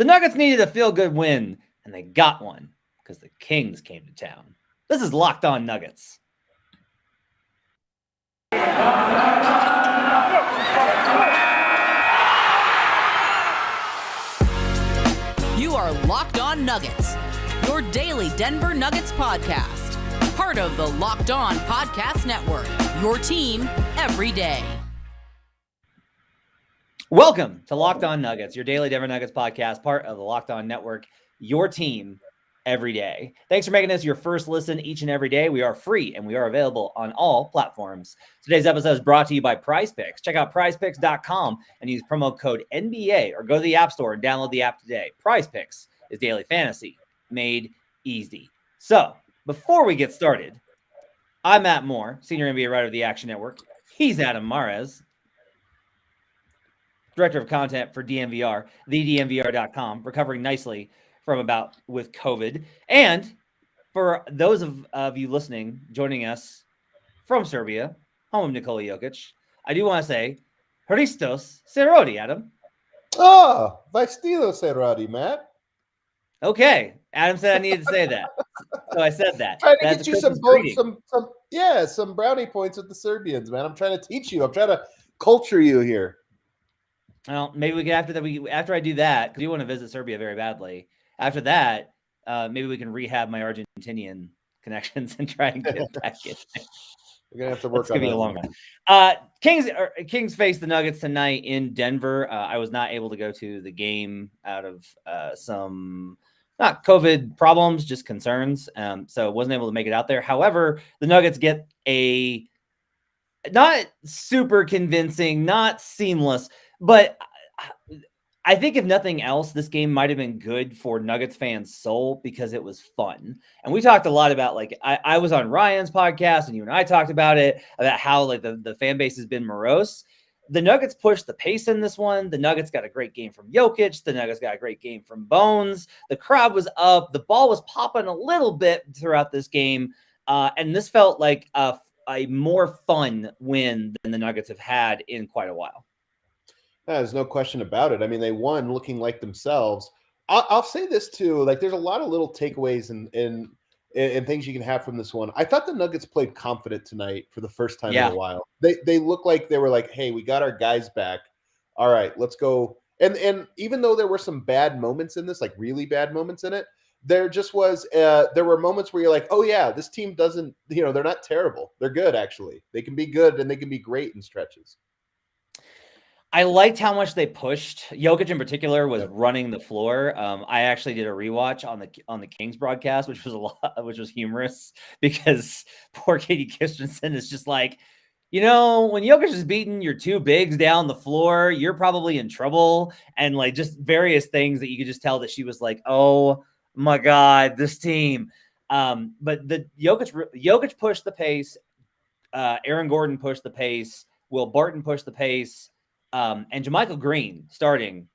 The Nuggets needed a feel-good win, and they got one because the Kings came to town. This is Locked On Nuggets. You are Locked On Nuggets, your daily Denver Nuggets podcast. Part of the Locked On Podcast Network, your team every day. Welcome to Locked On Nuggets, your daily Denver Nuggets podcast, part of the Locked On Network, your team every day. Thanks for making this your first listen each and every day. We are free and we are available on all platforms. Today's episode is brought to you by PrizePicks. Check out PrizePicks.com and use promo code NBA or go to the App Store and download the app today. PrizePicks is daily fantasy made easy. So before we get started, I'm Matt Moore, senior NBA writer of the Action Network. He's Adam Mares, director of content for DNVR, thednvr.com, recovering nicely from a bout with COVID. And for those of you listening, joining us from Serbia, home of Nikola Jokic, I do want to say, Hristos se rodi, Adam. Oh, Vestilo se rodi, Matt. Okay. Adam said I needed to say that. So I said that. Trying to get you some brownie points with the Serbians, man. I'm trying to teach you. I'm trying to culture you here. Well, maybe we can after I do that, because you want to visit Serbia very badly. After that, maybe we can rehab my Argentinian connections and try and get back in. We're gonna have to work That's on gonna be a long one. Kings face the Nuggets tonight in Denver. I was not able to go to the game out of some not COVID problems, just concerns. So wasn't able to make it out there. However, the Nuggets get a not super convincing, not seamless, but I think if nothing else, this game might have been good for Nuggets fans' soul because it was fun. And we talked a lot about, like, I was on Ryan's podcast and you and I talked about it, about how like the fan base has been morose. The Nuggets pushed the pace in this one. The Nuggets got a great game from Jokic. The Nuggets got a great game from Bones. The crowd was up. The ball was popping a little bit throughout this game. And this felt like a more fun win than the Nuggets have had in quite a while. There's no question about it. I mean, they won looking like themselves. I'll say this too. Like, there's a lot of little takeaways and things you can have from this one. I thought the Nuggets played confident tonight for the first time in a while. They looked like they were like, hey, we got our guys back. All right, let's go. And even though there were some bad moments in this, like really bad moments in it, there just was there were moments where you're like, oh yeah, this team doesn't, they're not terrible. They're good, actually. They can be good and they can be great in stretches. I liked how much they pushed. Jokic in particular was running the floor. I actually did a rewatch on the Kings broadcast, which was humorous because poor Katie Christensen is just like, when Jokic is beating your two bigs down the floor, you're probably in trouble, and like just various things that you could just tell that she was like, oh my God, this team. But the Jokic pushed the pace. Aaron Gordon pushed the pace. Will Barton pushed the pace. And JaMychal Green starting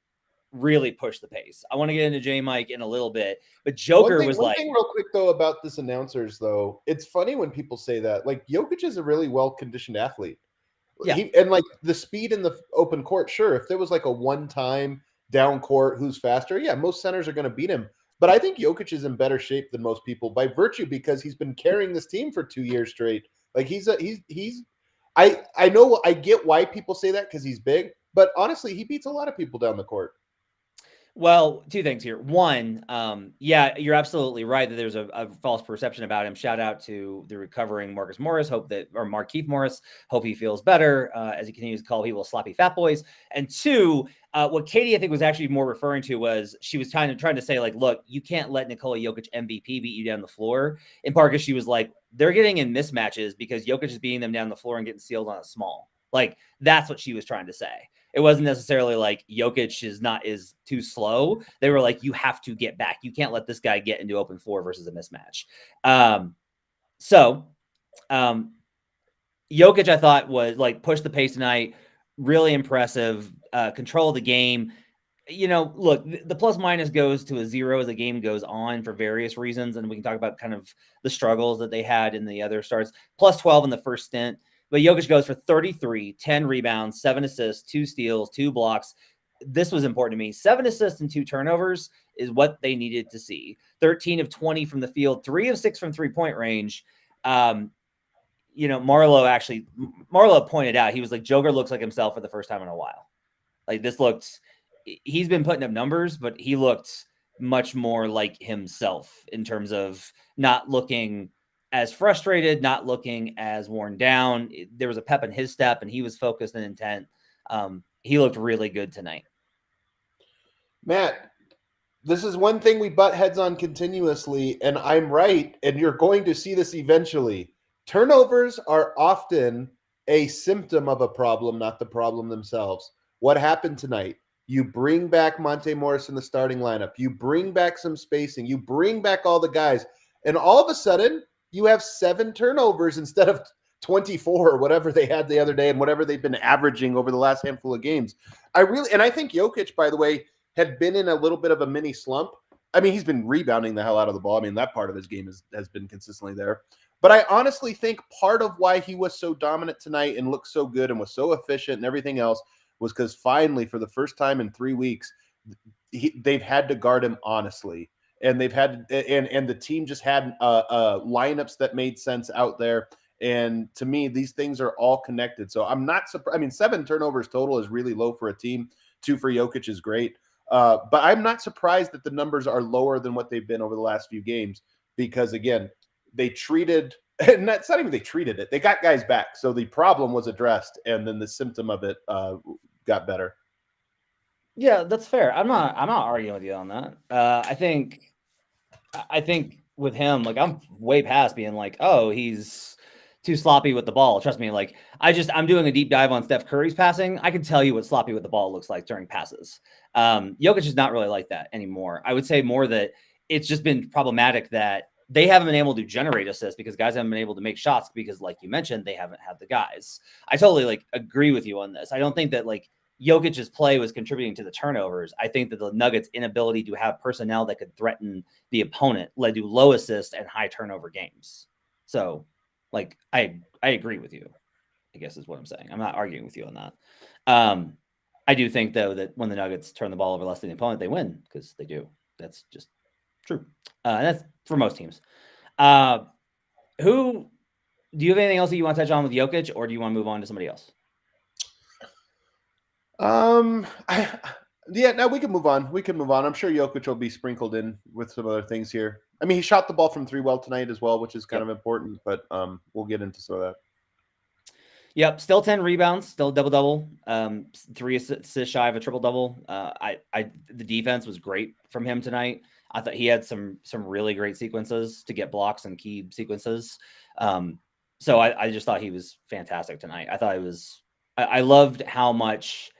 really pushed the pace. I want to get into J-Mike in a little bit, but Joker was like... One thing real quick, though, about this announcers, though, it's funny when people say that. Like, Jokic is a really well-conditioned athlete. Yeah. And, like, the speed in the open court, sure, if there was, like, a one-time down court who's faster, yeah, most centers are going to beat him. But I think Jokic is in better shape than most people by virtue because he's been carrying this team for 2 years straight. Like, I know I get why people say that because he's big, but honestly, he beats a lot of people down the court. Well, two things here. One, you're absolutely right that there's a false perception about him. Shout out to the recovering Markeith Morris. Markieff Morris. Hope he feels better as he continues to call people sloppy fat boys. And two, what Katie I think was actually more referring to was she was trying to say like, look, you can't let Nikola Jokic MVP beat you down the floor. In part because she was like, they're getting in mismatches because Jokic is beating them down the floor and getting sealed on a small. Like that's what she was trying to say. It wasn't necessarily like Jokic is too slow. They were like, you have to get back. You can't let this guy get into open floor versus a mismatch. Jokic, I thought, was like pushed the pace tonight. Really impressive. Control of the game. Look, the plus minus goes to a 0 as the game goes on for various reasons. And we can talk about kind of the struggles that they had in the other starts. Plus 12 in the first stint. But Jokic goes for 33, 10 rebounds, 7 assists, 2 steals, 2 blocks, this was important to me. 7 assists and 2 turnovers is what they needed to see. 13 of 20 from the field, 3 of 6 from 3-point range. Marlo pointed out, he was like, Joker looks like himself for the first time in a while. Like he's been putting up numbers, but he looked much more like himself in terms of not looking as frustrated, not looking as worn down. There was a pep in his step, and he was focused and intent. He looked really good tonight. Matt, this is one thing we butt heads on continuously, and I'm right, and you're going to see this eventually. Turnovers are often a symptom of a problem, not the problem themselves. What happened tonight? You bring back Monte Morris in the starting lineup. You bring back some spacing. You bring back all the guys. And all of a sudden, you have 7 turnovers instead of 24 or whatever they had the other day and whatever they've been averaging over the last handful of games. I think Jokic, by the way, had been in a little bit of a mini slump. I mean, he's been rebounding the hell out of the ball. I mean, that part of his game has been consistently there. But I honestly think part of why he was so dominant tonight and looked so good and was so efficient and everything else was because finally, for the first time in 3 weeks, they've had to guard him honestly. And they've had and the team just had lineups that made sense out there. And to me, these things are all connected. So I'm not surprised. I mean, 7 turnovers total is really low for a team. 2 for Jokic is great. But I'm not surprised that the numbers are lower than what they've been over the last few games because, again, they treated – and that's not even they treated it. They got guys back. So the problem was addressed, and then the symptom of it got better. Yeah, that's fair. I'm not arguing with you on that. I think with him, like, I'm way past being like, oh, he's too sloppy with the ball. Trust me, like, I'm doing a deep dive on Steph Curry's passing. I can tell you what sloppy with the ball looks like during passes. Jokic is not really like that anymore. I would say more that it's just been problematic that they haven't been able to generate assists because guys haven't been able to make shots because, like you mentioned, they haven't had the guys. I totally agree with you on this. I don't think that Jokic's play was contributing to the turnovers. I think that the Nuggets' inability to have personnel that could threaten the opponent led to low assist and high turnover games. So, I agree with you, I guess is what I'm saying. I'm not arguing with you on that. I do think, though, that when the Nuggets turn the ball over less than the opponent, they win because they do. That's just true. And that's for most teams. Do you have anything else that you want to touch on with Jokic, or do you want to move on to somebody else? No, we can move on. I'm sure Jokic will be sprinkled in with some other things here. I mean, he shot the ball from 3 well tonight as well, which is kind of important, but we'll get into some of that. Yep, still 10 rebounds, still double-double, 3 assists shy of a triple-double. The defense was great from him tonight. I thought he had some really great sequences to get blocks and key sequences. So I just thought he was fantastic tonight. I thought I loved how much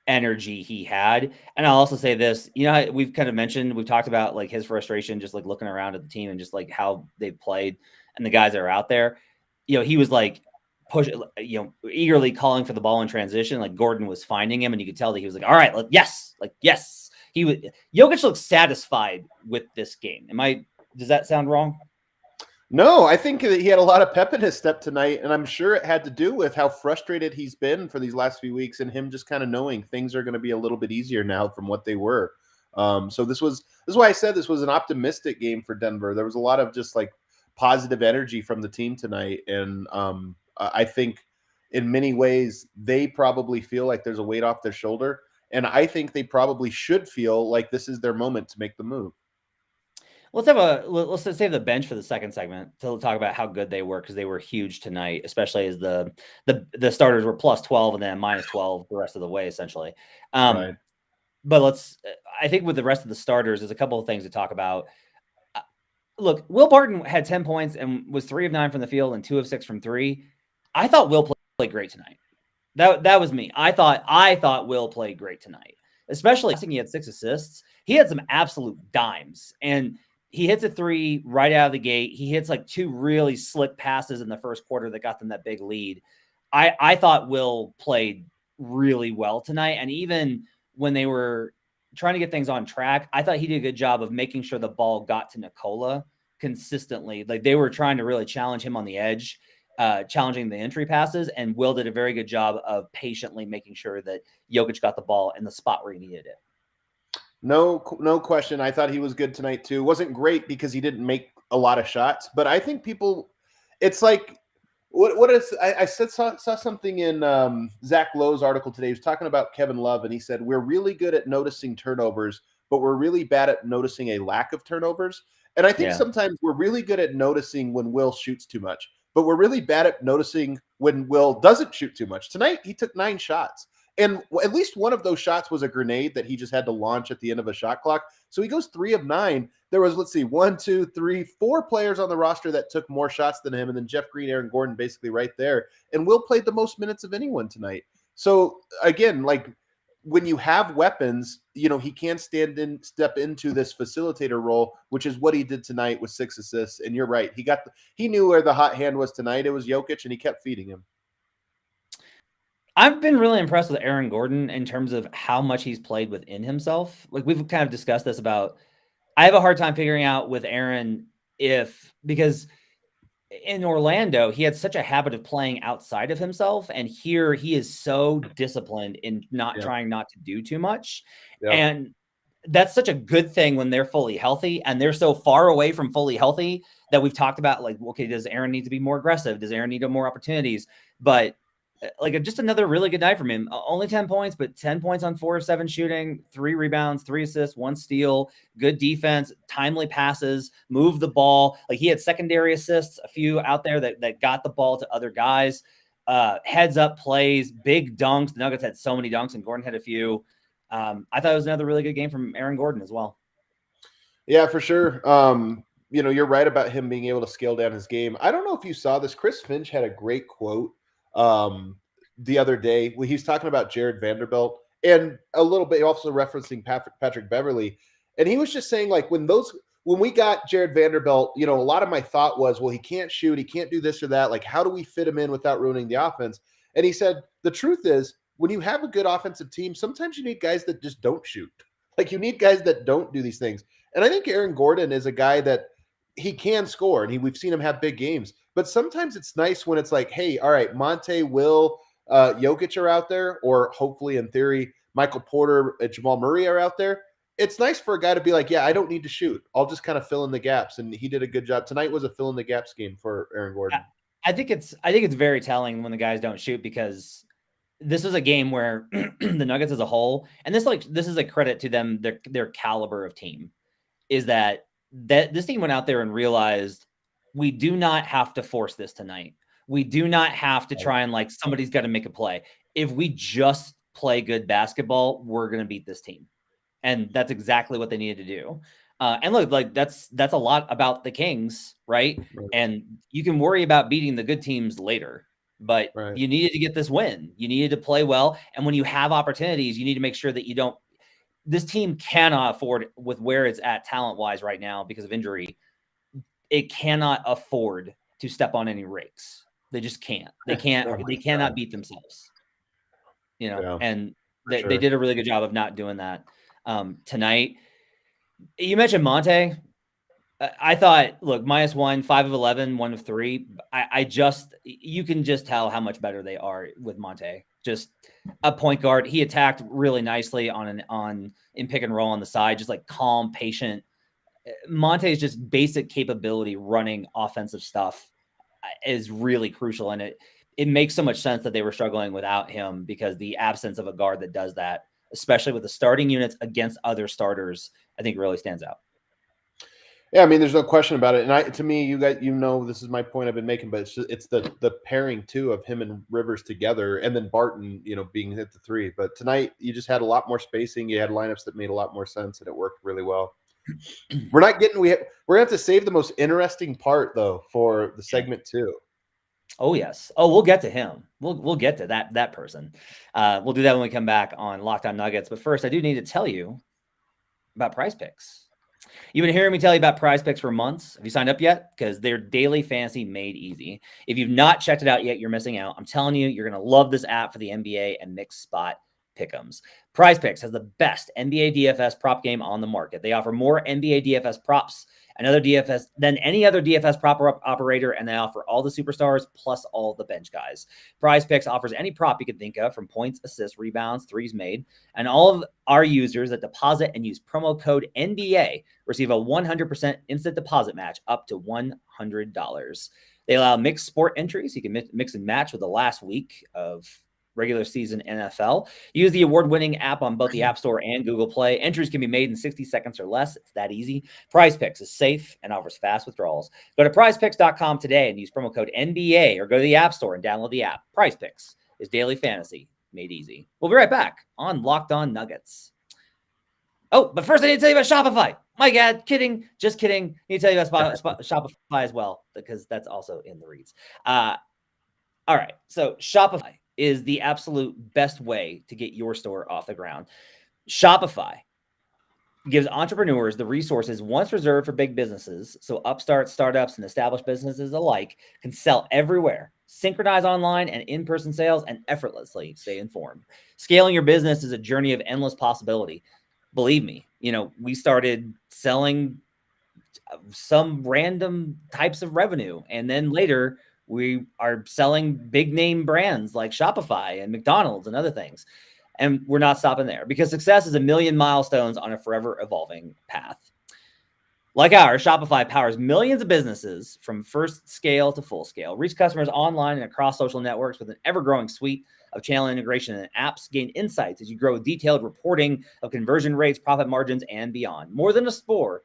energy he had. And I'll also say this, we've kind of mentioned, we've talked about his frustration, just looking around at the team and just how they've played and the guys that are out there. He was eagerly calling for the ball in transition. Gordon was finding him and you could tell that he was all right, yes. Jokic looks satisfied with this game. Does that sound wrong? No, I think that he had a lot of pep in his step tonight, and I'm sure it had to do with how frustrated he's been for these last few weeks and him just kind of knowing things are going to be a little bit easier now from what they were. So this is why I said this was an optimistic game for Denver. There was a lot of just positive energy from the team tonight, and I think in many ways they probably feel like there's a weight off their shoulder, and I think they probably should feel like this is their moment to make the move. Let's save the bench for the second segment to talk about how good they were, because they were huge tonight, especially as the starters were plus 12 and then minus 12 the rest of the way, essentially. Right. But I think with the rest of the starters, there's a couple of things to talk about. Look, Will Barton had 10 points and was 3 of 9 from the field and 2 of 6 from 3. I thought Will played great tonight. That was me. I thought Will played great tonight, especially I think he had 6 assists. He had some absolute dimes, and he hits a 3 right out of the gate. He hits 2 really slick passes in the first quarter that got them that big lead. I thought Will played really well tonight. And even when they were trying to get things on track, I thought he did a good job of making sure the ball got to Nikola consistently. They were trying to really challenge him on the edge. challenging the entry passes, and Will did a very good job of patiently making sure that Jokic got the ball in the spot where he needed it. No question. I thought he was good tonight too. Wasn't great because he didn't make a lot of shots, but I think it's like, I saw something in Zach Lowe's article today. He was talking about Kevin Love, and he said, we're really good at noticing turnovers, but we're really bad at noticing a lack of turnovers. And I think sometimes we're really good at noticing when Will shoots too much, but we're really bad at noticing when Will doesn't shoot too much. Tonight, he took 9 shots. And at least one of those shots was a grenade that he just had to launch at the end of a shot clock. So he goes 3 of 9. There was, 1, 2, 3, 4 players on the roster that took more shots than him. And then Jeff Green, Aaron Gordon, basically right there. And Will played the most minutes of anyone tonight. So again, when you have weapons, he can step into this facilitator role, which is what he did tonight with 6 assists. And you're right. He knew where the hot hand was tonight. It was Jokic, and he kept feeding him. I've been really impressed with Aaron Gordon in terms of how much he's played within himself. We've kind of discussed this about, I have a hard time figuring out with Aaron because in Orlando, he had such a habit of playing outside of himself. And here he is so disciplined in trying not to do too much. Yeah. And that's such a good thing when they're fully healthy, and they're so far away from fully healthy that we've talked about, okay, does Aaron need to be more aggressive? Does Aaron need more opportunities? But just another really good night from him. Only 10 points, but 10 points on 4 of 7 shooting, 3 rebounds, 3 assists, 1 steal, good defense, timely passes, moved the ball. He had secondary assists, a few out there that got the ball to other guys. Heads up plays, big dunks. The Nuggets had so many dunks, and Gordon had a few. I thought it was another really good game from Aaron Gordon as well. Yeah, for sure. You're right about him being able to scale down his game. I don't know if you saw this. Chris Finch had a great quote the other day when he was talking about Jared Vanderbilt, and a little bit also referencing Patrick Beverley. And he was just saying, when we got Jared Vanderbilt, a lot of my thought was, well, he can't shoot, he can't do this or that. How do we fit him in without ruining the offense? And he said, the truth is, when you have a good offensive team, sometimes you need guys that just don't shoot. You need guys that don't do these things. And I think Aaron Gordon is a guy that he can score, and we've seen him have big games. But sometimes it's nice when it's hey, all right, Monte, Will, Jokic are out there, or hopefully in theory, Michael Porter and Jamal Murray are out there. It's nice for a guy to be yeah, I don't need to shoot. I'll just kind of fill in the gaps. And he did a good job. Tonight was a fill in the gaps game for Aaron Gordon. I think it's very telling when the guys don't shoot, because this is a game where the Nuggets as a whole, and this is a credit to them, their caliber of team, is that this team went out there and realized, we do not have to force this tonight. We do not have to try and somebody's got to make a play. If we just play good basketball, we're going to beat this team. And that's exactly what they needed to do. And look, that's a lot about the Kings, right? And you can worry about beating the good teams later, but you needed to get this win. You needed to play well. And when you have opportunities, you need to make sure that this team cannot afford, with where it's at talent-wise right now because of injury, it cannot afford to step on any rakes. They just can't. They can't. They cannot beat themselves. And they did a really good job of not doing that tonight. You mentioned Monte. I thought, look, -1, 5 of 11, 1 of 3. You can just tell how much better they are with Monte. Just a point guard. He attacked really nicely in pick and roll on the side, just calm, patient. Monte's just basic capability running offensive stuff is really crucial. And it makes so much sense that they were struggling without him, because the absence of a guard that does that, especially with the starting units against other starters, I think really stands out. Yeah, I mean, there's no question about it. And to me, you guys, this is my point I've been making, but it's the pairing too of him and Rivers together, and then Barton, being hit the 3. But tonight, you just had a lot more spacing. You had lineups that made a lot more sense, and it worked really well. We're gonna have to save the most interesting part though for the segment 2. Oh yes. Oh, we'll get to him. We'll get to that person. We'll do that when we come back on Locked On Nuggets. But first, I do need to tell you about PrizePicks. You've been hearing me tell you about PrizePicks for months. Have you signed up yet? Because they're daily fantasy made easy. If you've not checked it out yet, you're missing out. I'm telling you, you're going to love this app for the NBA and mixed spot pick'ems. PrizePicks has the best NBA DFS prop game on the market. They offer more NBA DFS props than any other DFS proper operator, and they offer all the superstars plus all the bench guys. PrizePicks offers any prop you can think of, from points, assists, rebounds, threes made, and all of our users that deposit and use promo code NBA receive a 100% instant deposit match up to $100. They allow mixed sport entries. You can mix and match with the last week of regular season NFL. Use the award-winning app on both the App Store and Google Play. Entries can be made in 60 seconds or less. It's that easy. PrizePicks is safe and offers fast withdrawals. Go to prizepicks.com today and use promo code NBA, or go to the App Store and download the app. PrizePicks is daily fantasy made easy. We'll be right back on Locked On Nuggets. Oh, but first I need to tell you about Shopify. My God, kidding. Just kidding. I need to tell you about Shopify as well, because that's also in the reads. All right. So Shopify is the absolute best way to get your store off the ground. Shopify gives entrepreneurs the resources once reserved for big businesses, so upstarts, startups, and established businesses alike can sell everywhere, synchronize online and in-person sales, and effortlessly stay informed. Scaling your business is a journey of endless possibility. Believe me, we started selling some random types of revenue, and then later we are selling big name brands like Shopify and McDonald's and other things. And we're not stopping there, because success is a million milestones on a forever evolving path. Like ours, Shopify powers millions of businesses from first scale to full scale. Reach customers online and across social networks with an ever-growing suite of channel integration and apps. Gain insights as you grow with detailed reporting of conversion rates, profit margins, and beyond. More than a store,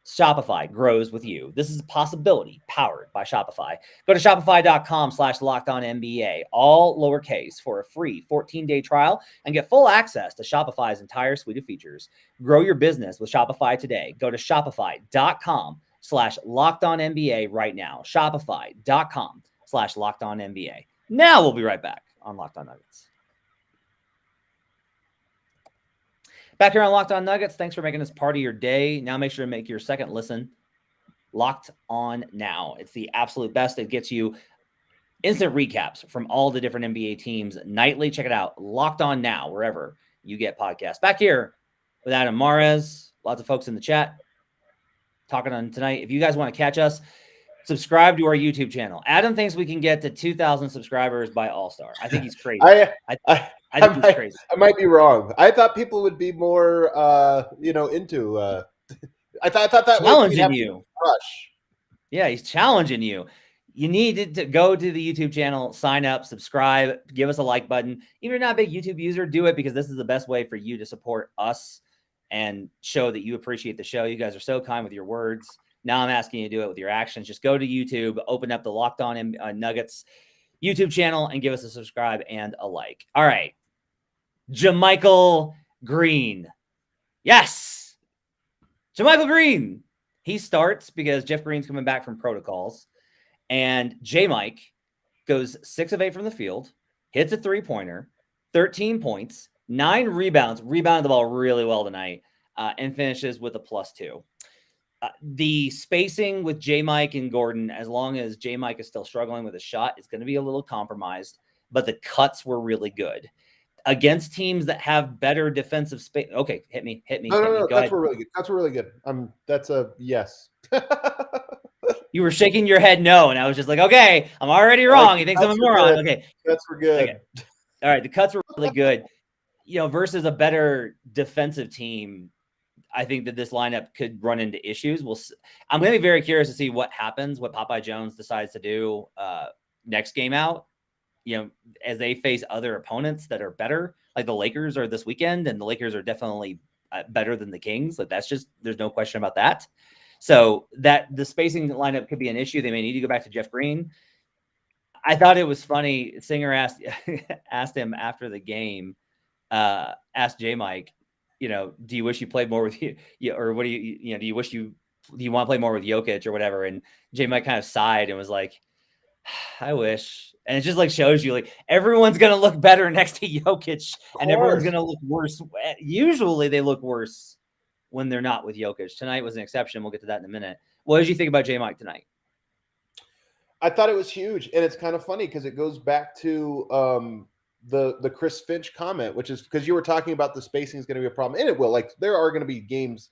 Shopify grows with you. This is a possibility powered by Shopify. Go to shopify.com/lockedonnba, all lowercase, for a free 14-day trial and get full access to Shopify's entire suite of features. Grow your business with Shopify today. Go to shopify.com/lockedonnba right now. Shopify.com/lockedonnba. Now we'll be right back on Locked On Nuggets. Back here on Locked On Nuggets, thanks for making this part of your day. Now make sure to make your second listen Locked On Now. It's the absolute best. It gets you instant recaps from all the different NBA teams nightly. Check it out, Locked On Now, wherever you get podcasts. Back here with Adam Mares, lots of folks in the chat talking on tonight. If you guys want to catch us, subscribe to our YouTube channel. Adam thinks we can get to 2,000 subscribers by All-Star. I think he's crazy. I think he's crazy. I might be wrong. I thought people would be more, into. I thought that challenging you. Rush. Yeah, he's challenging you. You need to go to the YouTube channel, sign up, subscribe, give us a like button. Even if you're not a big YouTube user, do it, because this is the best way for you to support us and show that you appreciate the show. You guys are so kind with your words. Now I'm asking you to do it with your actions. Just go to YouTube, open up the Locked On Nuggets YouTube channel, and give us a subscribe and a like. All right. JaMychal Green. Yes. JaMychal Green. He starts because Jeff Green's coming back from protocols. And J-Mike goes 6 of 8 from the field, hits a three-pointer, 13 points, 9 rebounds, rebounded the ball really well tonight, and finishes with a +2. The spacing with J-Mike and Gordon, as long as J-Mike is still struggling with a shot, it's going to be a little compromised, but the cuts were really good. Against teams that have better defensive space. Okay, hit me. No, cuts were really good. Cuts were really good. That's a yes. You were shaking your head no, and I was just like, okay, I'm already wrong. He thinks I'm a moron. Okay. Cuts were good. Okay. All right, the cuts were really good. Versus a better defensive team, I think that this lineup could run into issues. I'm going to be very curious to see what happens, what Popeye Jones decides to do next game out, as they face other opponents that are better, like the Lakers are this weekend, and the Lakers are definitely better than the Kings. Like, there's no question about that. So that the spacing lineup could be an issue. They may need to go back to Jeff Green. I thought it was funny. Singer asked him after the game, asked J-Mike, do you wish you played more with you, or what do you do you want to play more with Jokic or whatever? And J-Mike kind of sighed and was like, I wish. And it just like shows you, like, everyone's going to look better next to Jokic and everyone's going to look worse. Usually they look worse when they're not with Jokic. Tonight was an exception. We'll get to that in a minute. What did you think about J-Mike tonight? I thought it was huge. And it's kind of funny because it goes back to the Chris Finch comment, which is because you were talking about the spacing is going to be a problem. And it will. Like, there are going to be games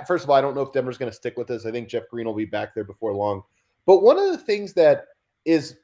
First of all, I don't know if Denver's going to stick with this. I think Jeff Green will be back there before long. But one of the things that is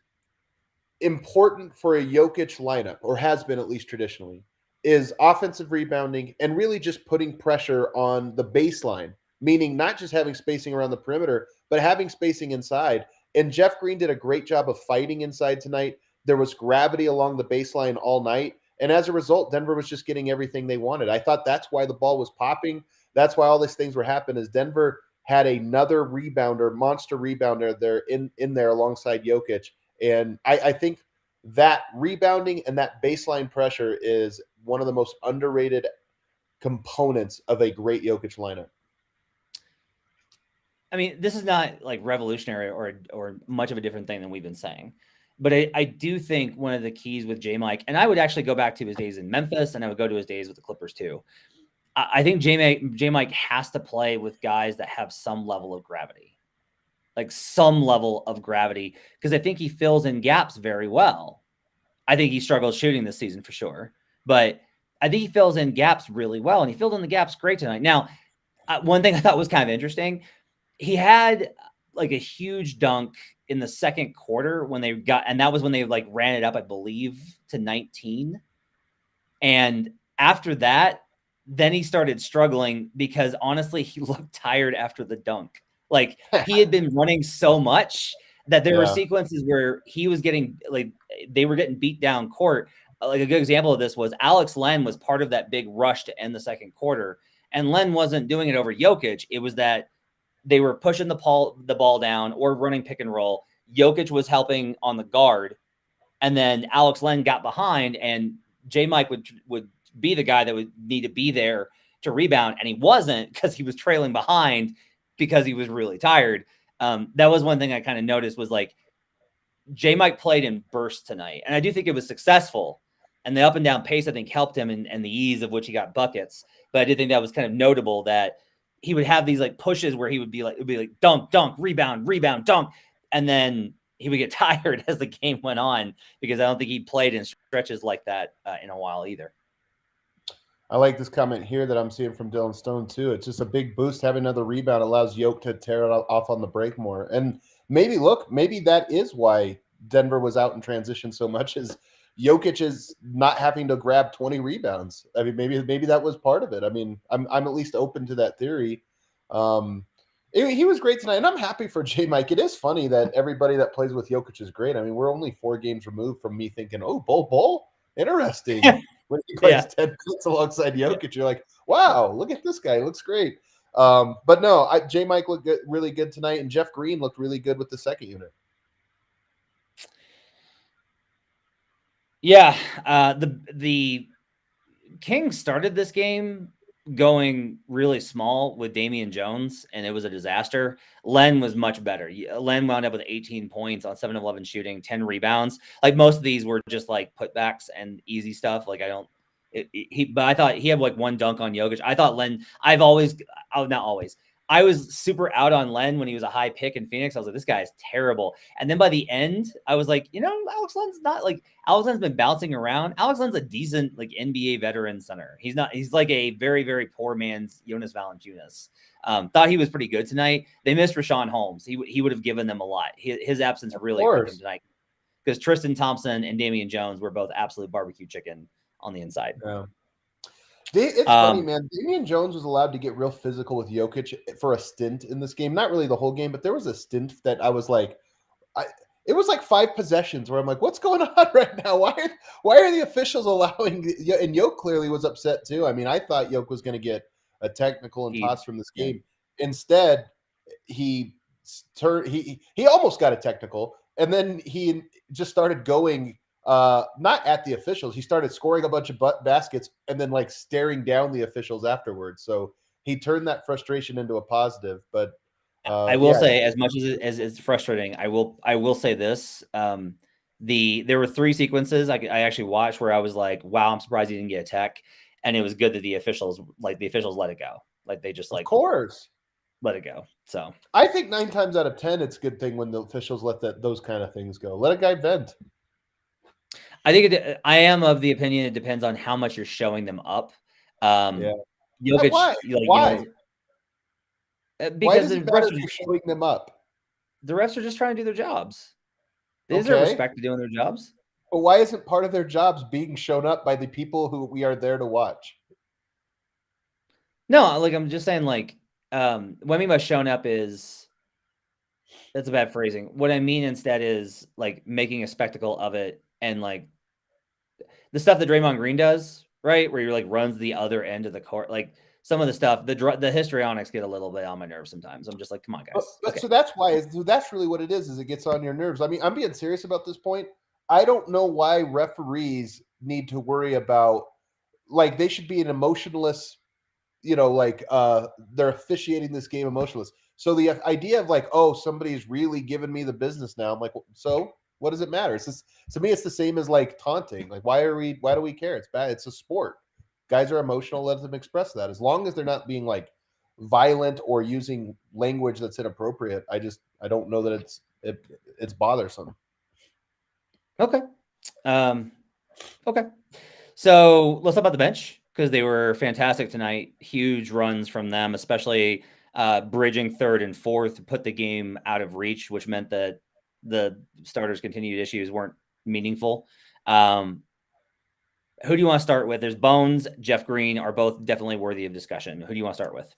important for a Jokic lineup, or has been at least traditionally, is offensive rebounding and really just putting pressure on the baseline, meaning not just having spacing around the perimeter, but having spacing inside. And Jeff Green did a great job of fighting inside tonight. There was gravity along the baseline all night. And as a result, Denver was just getting everything they wanted. I thought that's why the ball was popping. That's why all these things were happening, is Denver had another rebounder, monster rebounder there in there alongside Jokic. And I think that rebounding and that baseline pressure is one of the most underrated components of a great Jokic lineup. I mean, this is not like revolutionary or much of a different thing than we've been saying. But I do think one of the keys with JaMychal, and I would actually go back to his days in Memphis, and I would go to his days with the Clippers too. I think JaMychal has to play with guys that have some level of gravity. Like some level of gravity, because I think he fills in gaps very well. I think he struggles shooting this season for sure, but I think he fills in gaps really well, and he filled in the gaps great tonight. Now, one thing I thought was kind of interesting, he had like a huge dunk in the second quarter when they got, and that was when they like ran it up, I believe, to 19. And after that, then he started struggling because honestly, he looked tired after the dunk. Like he had been running so much that there were sequences where he was getting like they were getting beat down court. Like a good example of this was Alex Len was part of that big rush to end the second quarter, and Len wasn't doing it over Jokic. It was that they were pushing the ball down or running pick and roll. Jokic was helping on the guard, and then Alex Len got behind, and JaMychal would be the guy that would need to be there to rebound, and he wasn't because he was trailing behind because he was really tired. That was one thing I kind of noticed was like JaMychal played in bursts tonight, and I do think it was successful. And the up and down pace, I think, helped him and the ease of which he got buckets. But I did think that was kind of notable that he would have these like pushes where he would be like, it would be like dunk, dunk, rebound, rebound, dunk. And then he would get tired as the game went on because I don't think he played in stretches like that in a while either. I like this comment here that I'm seeing from Dylan Stone too. It's just a big boost. Having another rebound allows Jokic to tear it off on the break more. And maybe that is why Denver was out in transition so much, is Jokic is not having to grab 20 rebounds. I mean, maybe that was part of it. I mean, I'm at least open to that theory. He was great tonight, and I'm happy for JaMychal. It is funny that everybody that plays with Jokic is great. I mean, we're only 4 games removed from me thinking, oh, Bull, interesting. When he plays 10 minutes alongside Jokic, you're like, wow, look at this guy. He looks great. But no, JaMychal looked really good tonight, and Jeff Green looked really good with the second unit. Yeah, the Kings started this game going really small with Damian Jones, and it was a disaster. Len was much better. Len wound up with 18 points on 7 of 11 shooting, 10 rebounds. Like most of these were just like putbacks and easy stuff. Like but I thought he had like one dunk on Jokic. I thought Len, I was super out on Len when he was a high pick in Phoenix. I was like, this guy is terrible. And then by the end, I was like, Alex Len's been bouncing around. Alex Len's a decent like NBA veteran center. He's like a very, very poor man's Jonas Valanciunas. Thought he was pretty good tonight. They missed Rashawn Holmes. He would have given them a lot. His absence really hurt them tonight because Tristan Thompson and Damian Jones were both absolute barbecue chicken on the inside. Yeah. It's funny, man. Damian Jones was allowed to get real physical with Jokic for a stint in this game. Not really the whole game, but there was a stint that I was like, it was like 5 possessions where I'm like, what's going on right now? Why are the officials allowing? And Jokic clearly was upset too. I mean, I thought Jokic was going to get a technical and toss from this game. Instead, he almost got a technical, and then he just started going. Not at the officials. He started scoring a bunch of baskets and then like staring down the officials afterwards. So he turned that frustration into a positive. But I will say, as much as it's frustrating, I will say this. There were 3 sequences I actually watched where I was like, wow, I'm surprised he didn't get a tech. And it was good that the officials let it go. Like they just of course let it go. So I think 9 times out of 10, it's a good thing when the officials let those kind of things go. Let a guy vent. I think I am of the opinion it depends on how much you're showing them up. Jokic, why? Why because does the it matter refs if you're showing them up? are just trying to do their jobs. They deserve Okay. respect to doing their jobs. But why isn't part of their jobs being shown up by the people who we are there to watch? No, like I'm just saying, like what I mean by shown up is that's a bad phrasing. What I mean instead is like making a spectacle of it and like the stuff that Draymond Green does, right? Where he like runs the other end of the court, like some of the stuff. The histrionics get a little bit on my nerves sometimes. I'm just like, come on, guys. But Okay. so that's why. So that's really what it is. Is it gets on your nerves? I mean, I'm being serious about this point. I don't know why referees need to worry about like they should be an emotionless. Like they're officiating this game emotionless. So the idea of like, oh, somebody's really giving me the business now. I'm like, so what does it matter? It's just to me, it's the same as like taunting. Like, why do we care? It's bad. It's a sport. Guys are emotional. Let them express that. As long as they're not being like violent or using language that's inappropriate. I don't know that it's bothersome. Okay. Okay. So let's talk about the bench because they were fantastic tonight. Huge runs from them, especially bridging third and fourth to put the game out of reach, which meant that the starters' continued issues weren't meaningful. Who do you want to start with? There's Bones, Jeff Green are both definitely worthy of discussion. Who do you want to start with?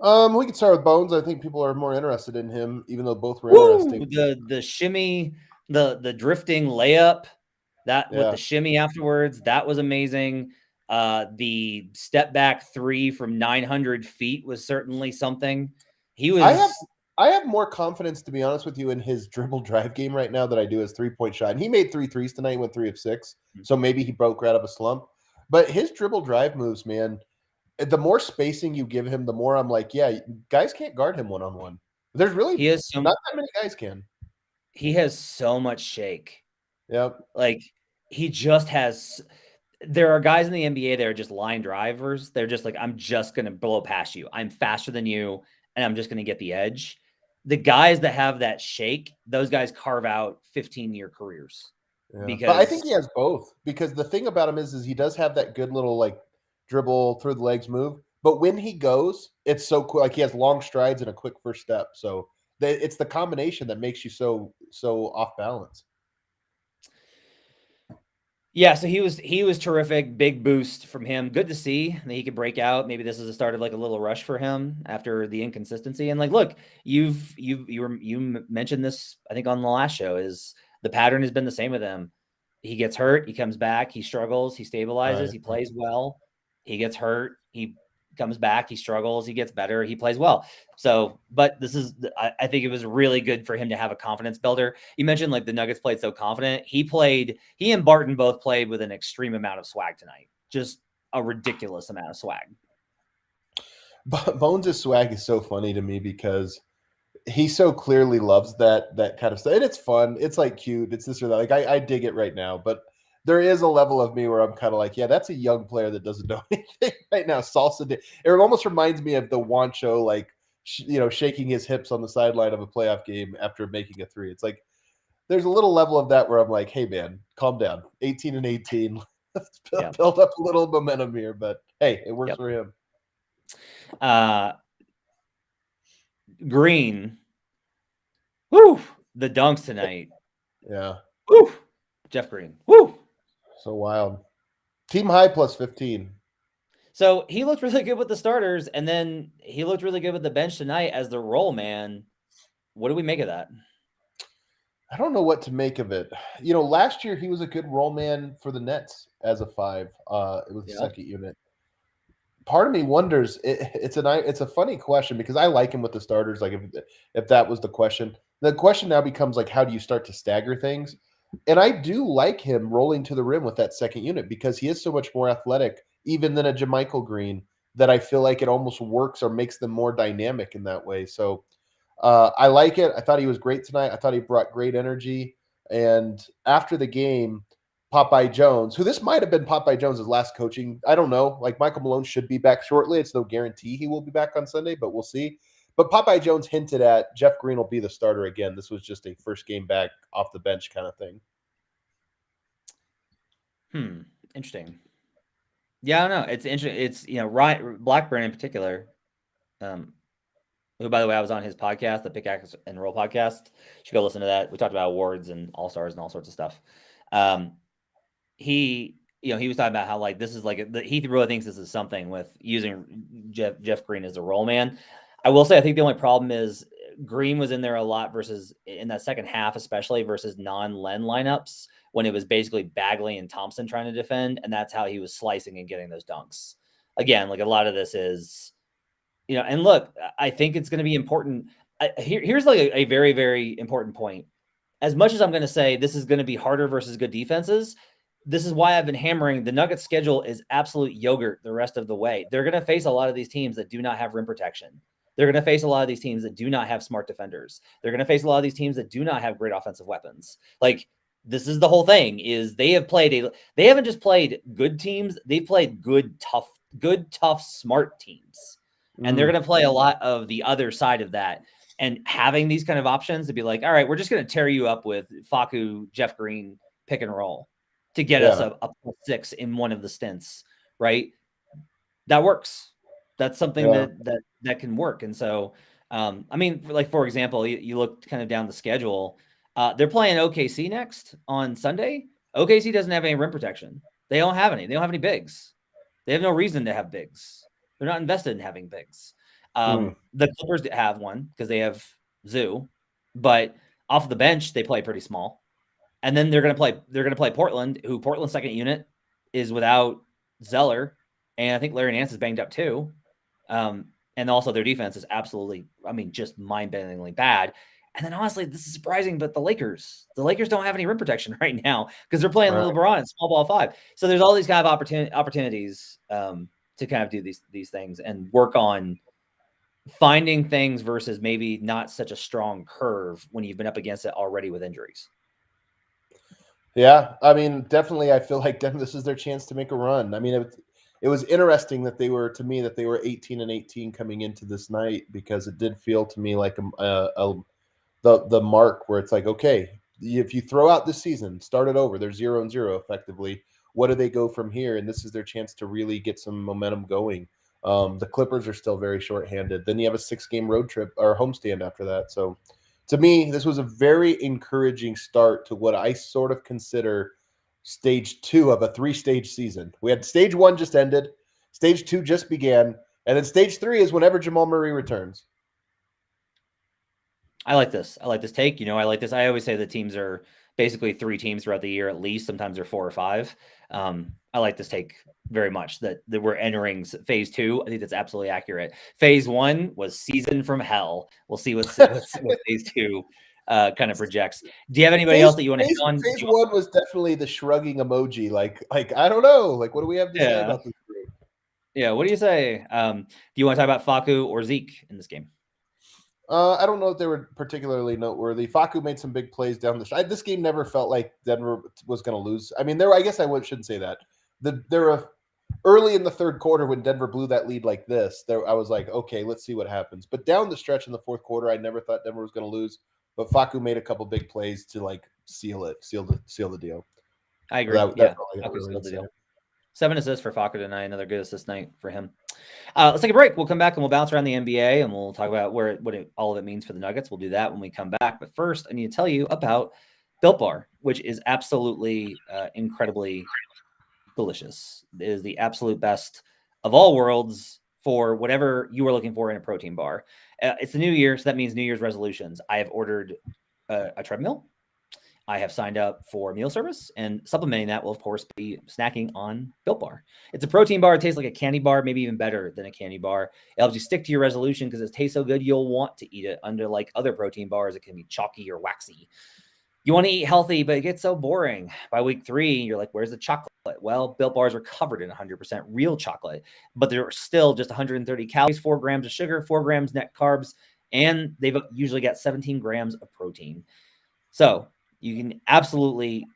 We can start with Bones. I think people are more interested in him, even though both were interesting. The shimmy, the drifting layup, that with the shimmy afterwards, that was amazing. The step back three from 900 feet was certainly something. He was. I have more confidence, to be honest with you, in his dribble drive game right now than I do his 3-point shot. And he made 3 threes tonight. He went 3 of 6. So maybe he broke out of a slump. But his dribble drive moves, man, the more spacing you give him, the more I'm like, yeah, guys can't guard him one-on-one. There's really not that many guys can. He has so much shake. Yep. Like he just has. There are guys in the NBA that are just line drivers. They're just like, I'm just going to blow past you. I'm faster than you, and I'm just going to get the edge. The guys that have that shake, those guys carve out 15-year careers. Yeah. Because but I think he has both. Because the thing about him is he does have that good little like dribble through the legs move. But when he goes, it's so cool. Like he has long strides and a quick first step. So it's the combination that makes you so off balance. Yeah, so he was terrific. Big boost from him. Good to see that he could break out. Maybe this is the start of like a little rush for him after the inconsistency. And like, look, you mentioned this, I think, on the last show. Is the pattern has been the same with him. He gets hurt, he comes back, he struggles, he stabilizes, Right. he plays well. He gets hurt, he comes back, he struggles, he gets better, he plays well. So, but this is, I think it was really good for him to have a confidence builder. You mentioned like the Nuggets played so confident. He and Barton both played with an extreme amount of swag tonight. Just a ridiculous amount of swag. Bones' swag is so funny to me because he so clearly loves that kind of stuff. And it's fun. It's like cute. It's this or that. Like I dig it right now, but there is a level of me where I'm kind of like, yeah, that's a young player that doesn't know anything right now. Salsa. It almost reminds me of the Wancho, like, shaking his hips on the sideline of a playoff game after making a three. It's like, there's a little level of that where I'm like, hey man, calm down. 18 and 18. Let's build up a little momentum here, but hey, it works for him. Green. Woo! The dunks tonight. Yeah. Woo! Jeff Green. Woo! So wild. Team high plus 15. So he looked really good with the starters, and then he looked really good with the bench tonight as the roll man. What do we make of that? I don't know what to make of it. Last year he was a good roll man for the Nets as a 5. It was the second unit. Part of me wonders. It's a funny question because I like him with the starters. Like if that was the question now becomes like, how do you start to stagger things? And I do like him rolling to the rim with that second unit because he is so much more athletic, even than a JaMychal Green, that I feel like it almost works or makes them more dynamic in that way. So I like it. I thought he was great tonight. I thought he brought great energy. And after the game, Popeye Jones, who this might have been Popeye Jones's last coaching. I don't know. Like Michael Malone should be back shortly. It's no guarantee he will be back on Sunday, but we'll see. But Popeye Jones hinted at Jeff Green will be the starter again. This was just a first game back off the bench kind of thing. Interesting. Yeah, I don't know. It's interesting. It's Blackburn in particular. who, by the way, I was on his podcast, the Pickaxe and Roll podcast. You should go listen to that. We talked about awards and all-stars and all sorts of stuff. He was talking about how like this is like he really thinks this is something with using Jeff Green as a roll man. I will say I think the only problem is Green was in there a lot versus in that second half, especially versus non-Len lineups when it was basically Bagley and Thompson trying to defend, and that's how he was slicing and getting those dunks. Again, like a lot of this is, and look, I think it's going to be important. Here's like a very, very important point. As much as I'm going to say this is going to be harder versus good defenses, this is why I've been hammering the Nuggets schedule is absolute yogurt the rest of the way. They're going to face a lot of these teams that do not have rim protection. They're going to face a lot of these teams that do not have smart defenders. They're going to face a lot of these teams that do not have great offensive weapons. Like, this is the whole thing is they haven't just played good teams. They've played good, tough, smart teams. And they're going to play a lot of the other side of that. And having these kind of options to be like, all right, we're just going to tear you up with Facu, Jeff Green, pick and roll to get us a +6 in one of the stints, right? That works. That's something that can work. And so, for example, you look kind of down the schedule. They're playing OKC next on Sunday. OKC doesn't have any rim protection. They don't have any. They don't have any bigs. They have no reason to have bigs. They're not invested in having bigs. The Clippers have one because they have Zoo, but off the bench they play pretty small. And then they're going to play Portland, who Portland's second unit is without Zeller, and I think Larry Nance is banged up too. And also their defense is absolutely, just mind-bendingly bad. And then honestly, this is surprising, but the Lakers don't have any rim protection right now because they're playing LeBron and small ball 5. So there's all these kind of opportunities to kind of do these things and work on finding things versus maybe not such a strong curve when you've been up against it already with injuries. Yeah, definitely. I feel like this is their chance to make a run. It was interesting that they were 18-18 coming into this night because it did feel to me like the mark where it's like, okay, if you throw out this season, start it over, they're 0-0 effectively. What do they go from here? And this is their chance to really get some momentum going. The Clippers are still very shorthanded. Then you have a 6-game road trip or homestand after that. So to me, this was a very encouraging start to what I sort of consider stage 2 of a 3-stage season. We had stage 1 just ended, stage 2 just began, and then stage 3 is whenever Jamal Murray returns. I like this. I like this take. I like this. I always say the teams are basically 3 teams throughout the year at least. Sometimes they're 4 or 5. I like this take very much that we're entering phase 2. I think that's absolutely accurate. Phase 1 was season from hell. We'll see what phase 2 kind of projects. Do you have anybody else that you want to hit on? Phase 1 was definitely the shrugging emoji. Like I don't know. Like, what do we have to say about this group? Yeah, what do you say? Do you want to talk about Facu or Zeke in this game? I don't know if they were particularly noteworthy. Facu made some big plays down the stretch. This game never felt like Denver was going to lose. I guess I shouldn't say that. There were early in the third quarter when Denver blew that lead like this. I was like, okay, let's see what happens. But down the stretch in the fourth quarter, I never thought Denver was going to lose. But Facu made a couple big plays to seal the deal. I agree. Facu sealed the deal. 7 assists for Facu tonight. Another good assist night for him. Let's take a break. We'll come back and we'll bounce around the NBA and we'll talk about all of it means for the Nuggets. We'll do that when we come back. But first, I need to tell you about Built Bar, which is absolutely incredibly delicious. It is the absolute best of all worlds for whatever you are looking for in a protein bar. It's the new year, so that means New Year's resolutions. I have ordered a treadmill. I have signed up for meal service, and supplementing that will, of course, be snacking on Built Bar. It's a protein bar. It tastes like a candy bar, maybe even better than a candy bar. It helps you stick to your resolution because it tastes so good, you'll want to eat it. Under like other protein bars, it can be chalky or waxy. You want to eat healthy, but it gets so boring. By week 3, you're like, where's the chocolate? Well, Built Bars are covered in 100% real chocolate, but they're still just 130 calories, 4 grams of sugar, 4 grams net carbs, and they've usually got 17 grams of protein. So you can absolutely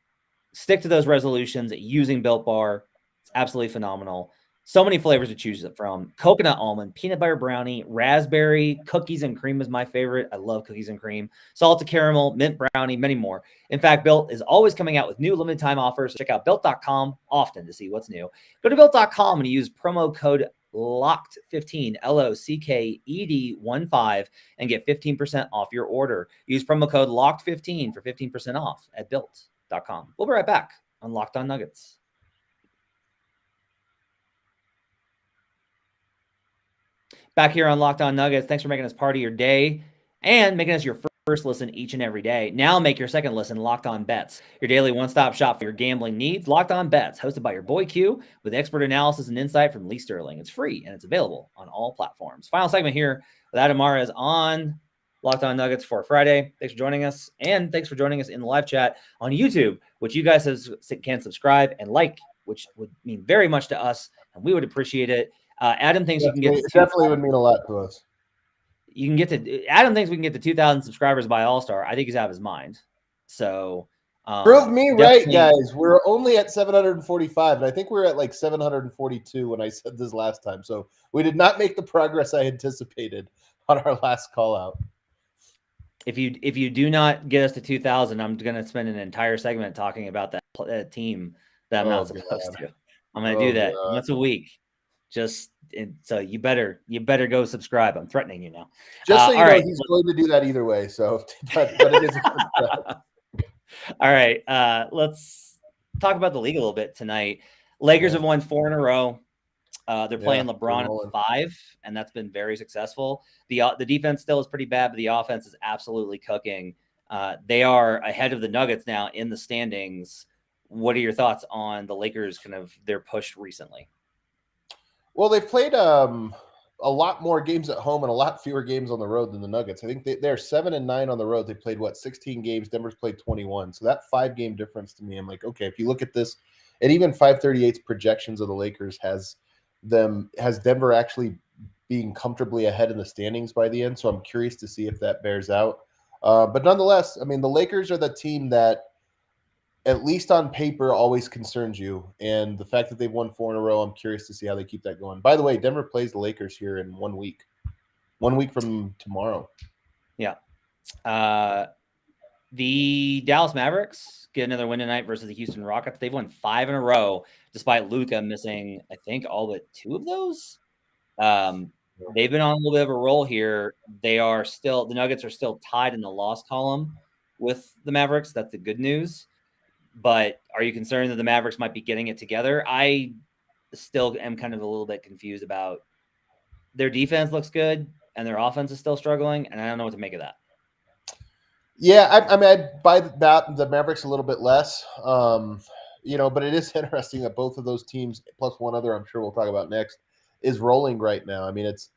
stick to those resolutions using Built Bar. It's absolutely phenomenal. So many flavors to choose from. Coconut almond, peanut butter brownie, raspberry, cookies and cream is my favorite. I love cookies and cream. Salted caramel, mint brownie, many more. In fact, Built is always coming out with new limited time offers. Check out Built.com often to see what's new. Go to Built.com and use promo code LOCKED15, LOCKED15, and get 15% off your order. Use promo code LOCKED15 for 15% off at built.com. We'll be right back on Locked On Nuggets. Back here on Locked On Nuggets. Thanks for making us part of your day and making us your first listen each and every day. Now make your second listen Locked On Bets, your daily one-stop shop for your gambling needs. Locked On Bets, hosted by your boy Q, with expert analysis and insight from Lee Sterling. It's free and it's available on all platforms. Final segment here with Adam Mares on Locked On Nuggets for Friday. Thanks for joining us, and thanks for joining us in the live chat on YouTube, which you guys can subscribe and like, which would mean very much to us, and we would appreciate it. Adam thinks you can get to definitely would mean a lot to us. Adam thinks we can get to 2,000 subscribers by All-Star. I think he's out of his mind. So prove me right, guys. We're only at 745, and I think we're at like 742 when I said this last time. So we did not make the progress I anticipated on our last call out. If you do not get us to 2,000, I'm going to spend an entire segment talking about that team that I'm not supposed to. I'm going to do that once a week. So you better go subscribe. I'm threatening you now. Just so you know, he's going to do that either way. So, but it is. All right, let's talk about the league a little bit tonight. Lakers have won 4 in a row. They're playing LeBron at 5, and that's been very successful. The defense still is pretty bad, but the offense is absolutely cooking. They are ahead of the Nuggets now in the standings. What are your thoughts on the Lakers, kind of their push recently? Well, they've played a lot more games at home and a lot fewer games on the road than the Nuggets. I think they're 7-9 on the road. They played 16 games. Denver's played 21. So that 5-game difference to me, I'm like, okay, if you look at this, and even 538's projections of the Lakers has Denver actually being comfortably ahead in the standings by the end. So I'm curious to see if that bears out. But nonetheless, I mean, the Lakers are the team that, at least on paper, always concerns you. And the fact that they've won 4 in a row, I'm curious to see how they keep that going. By the way, Denver plays the Lakers here in 1 week. 1 week from tomorrow. Yeah. The Dallas Mavericks get another win tonight versus the Houston Rockets. They've won 5 in a row, despite Luka missing, I think, all but 2 of those. They've been on a little bit of a roll here. The Nuggets are still tied in the loss column with the Mavericks. That's the good news. But are you concerned that the Mavericks might be getting it together? I still am kind of a little bit confused about their defense looks good and their offense is still struggling, and I don't know what to make of that. Yeah, I mean, I'd buy the Mavericks a little bit less, but it is interesting that both of those teams, plus one other I'm sure we'll talk about next, is rolling right now. I mean, it's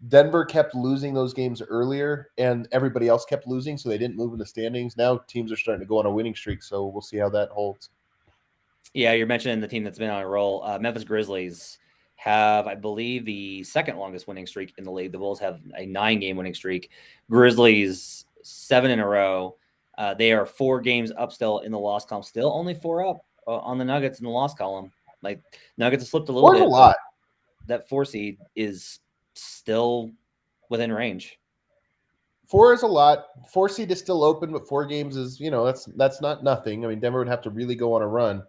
Denver kept losing those games earlier, and everybody else kept losing, so they didn't move in the standings. Now teams are starting to go on a winning streak, so we'll see how that holds. Yeah, you're mentioning the team that's been on a roll. Memphis Grizzlies have, I believe, the second longest winning streak in the league. The Bulls have a 9-game winning streak. Grizzlies 7 in a row. They are 4 games up still in the loss column. Still only 4 up on the Nuggets in the loss column. Like, Nuggets have slipped a little bit. A lot. That 4 seed is still within range. 4 is a lot. 4 seed is still open, but 4 games is, that's not nothing. I mean, Denver would have to really go on a run.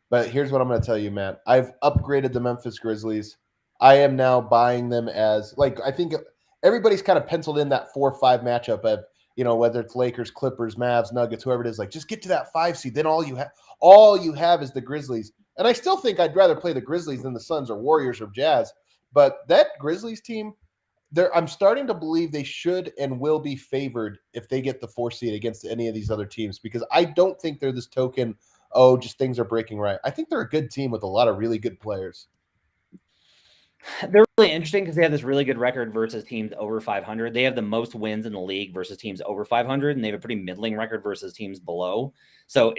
But here's what I'm going to tell you, Matt. I've upgraded the Memphis Grizzlies. I am now buying them as, I think everybody's kind of penciled in that 4-5 matchup of, whether it's Lakers, Clippers, Mavs, Nuggets, whoever it is, just get to that 5 seed. Then all you have is the Grizzlies. And I still think I'd rather play the Grizzlies than the Suns or Warriors or Jazz. But that Grizzlies team, I'm starting to believe they should and will be favored if they get the 4 seed against any of these other teams, because I don't think they're this token, just things are breaking right. I think they're a good team with a lot of really good players. They're really interesting because they have this really good record versus teams over 500. They have the most wins in the league versus teams over 500, and they have a pretty middling record versus teams below. So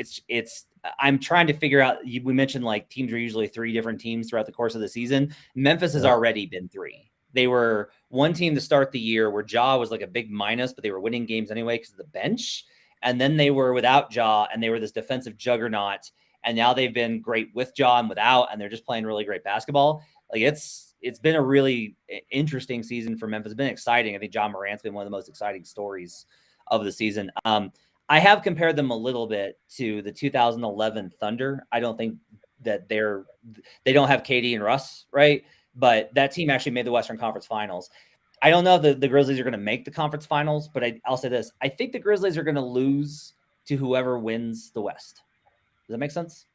I'm trying to figure out, we mentioned teams are usually 3 different teams throughout the course of the season. Memphis has already been 3. They were one team to start the year where Ja was a big minus, but they were winning games anyway because of the bench. And then they were without Ja, and they were this defensive juggernaut. And now they've been great with Ja and without, and they're just playing really great basketball. It's been a really interesting season for Memphis. It's been exciting. I think Ja Morant's been one of the most exciting stories of the season. I have compared them a little bit to the 2011 Thunder. I don't think that they don't have KD and Russ, right? but that team actually made the Western Conference Finals. I don't know if the Grizzlies are going to make the conference finals, but I'll say this. I think the Grizzlies are going to lose to whoever wins the West. Does that make sense?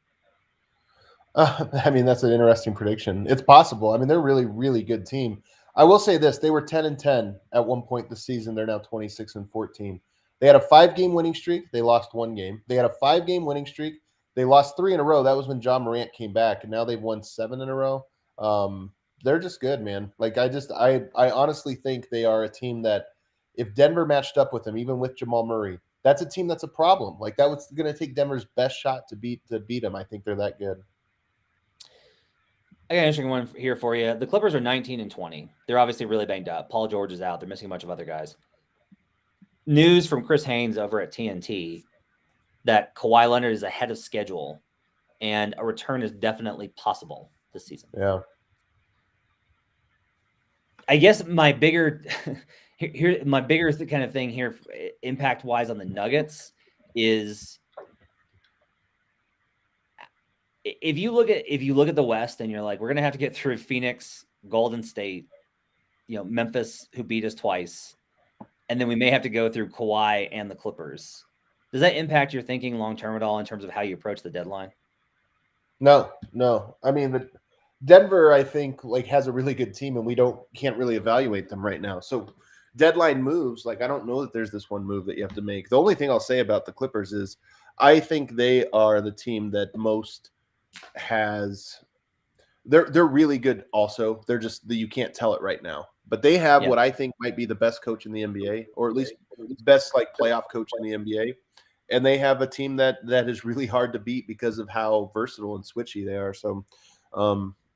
I mean, that's an interesting prediction. It's possible. I mean, they're a really, really good team. I will say this. They were 10-10 at one point this season. They're now 26-14. They had a 5-game winning streak. They lost 1 game. They had a 5-game winning streak. They lost 3 in a row. That was when John Morant came back, and now they've won 7 in a row. They're just good, man. Like I honestly think they are a team that if Denver matched up with them, even with Jamal Murray, that's a team that's a problem. Like that was going to take Denver's best shot to beat them. I think they're that good. I got an interesting one here for you. The Clippers are 19-20. They're obviously really banged up. Paul George is out. They're missing a bunch of other guys. News from Chris Haynes over at TNT that Kawhi Leonard is ahead of schedule and a return is definitely possible this season. Yeah. I guess my bigger kind of thing here, impact wise on the Nuggets, is if you look at the West and you're like, we're gonna have to get through Phoenix, Golden State, Memphis, who beat us twice, and then we may have to go through Kawhi and the Clippers. Does that impact your thinking long term at all in terms of how you approach the deadline? No. I mean, Denver, I think, has a really good team, and we can't really evaluate them right now. So deadline moves, I don't know that there's this one move that you have to make. The only thing I'll say about the Clippers is I think they are the team that most has. They're really good. Also, they're just you can't tell it right now, but they have what I think might be the best coach in the NBA, or at least best playoff coach in the NBA. And they have a team that is really hard to beat because of how versatile and switchy they are. So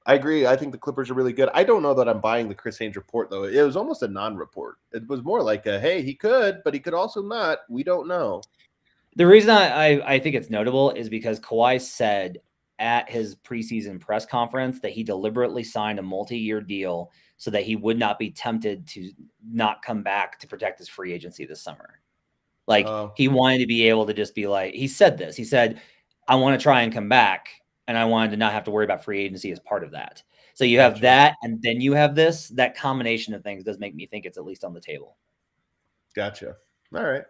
I agree. I think the Clippers are really good. I don't know that I'm buying the Chris Haynes report, though. It was almost a non-report. It was more like hey, he could, but he could also not. We don't know. The reason I think it's notable is because Kawhi said at his preseason press conference that he deliberately signed a multi-year deal so that he would not be tempted to not come back to protect his free agency this summer. He wanted to be able to just be he said this. He said, I want to try and come back, and I wanted to not have to worry about free agency as part of that. So you have that, and then you have this. That combination of things does make me think it's at least on the table. Gotcha. All right.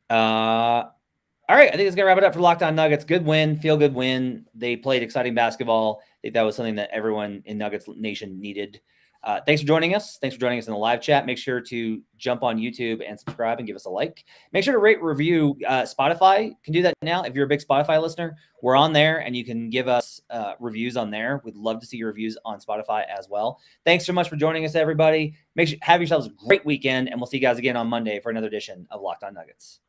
All right. I think it's going to wrap it up for Locked On Nuggets. Good win. Feel good win. They played exciting basketball. I think that was something that everyone in Nuggets Nation needed. Thanks for joining us. Thanks for joining us in the live chat. Make sure to jump on YouTube and subscribe and give us a like. Make sure to rate, review. Spotify can do that now. If you're a big Spotify listener, we're on there and you can give us reviews on there. We'd love to see your reviews on Spotify as well. Thanks so much for joining us, everybody. Have yourselves a great weekend, and we'll see you guys again on Monday for another edition of Locked On Nuggets.